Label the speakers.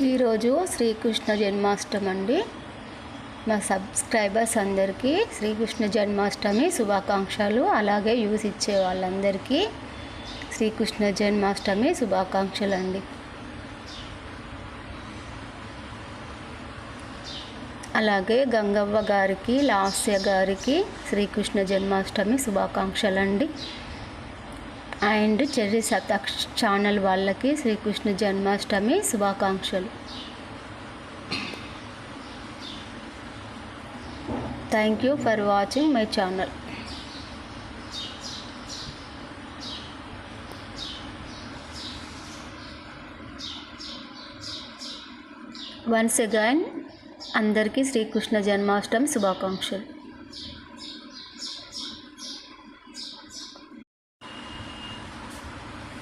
Speaker 1: ఈరోజు శ్రీకృష్ణ జన్మాష్టమి అండి. మా సబ్స్క్రైబర్స్ అందరికీ శ్రీకృష్ణ జన్మాష్టమి శుభాకాంక్షలు. అలాగే యూస్ ఇచ్చే వాళ్ళందరికీ శ్రీకృష్ణ జన్మాష్టమి శుభాకాంక్షలు అండి. అలాగే గంగవ్వ గారికి, లాస్య గారికి శ్రీకృష్ణ జన్మాష్టమి శుభాకాంక్షలు అండి. అండ్ చెర్రీ సతాక్ష్ ఛానల్ వాళ్ళకి శ్రీకృష్ణ జన్మాష్టమి శుభాకాంక్షలు. Thank you for watching my channel. Once again అందరికీ శ్రీకృష్ణ జన్మాష్టమి శుభాకాంక్షలు.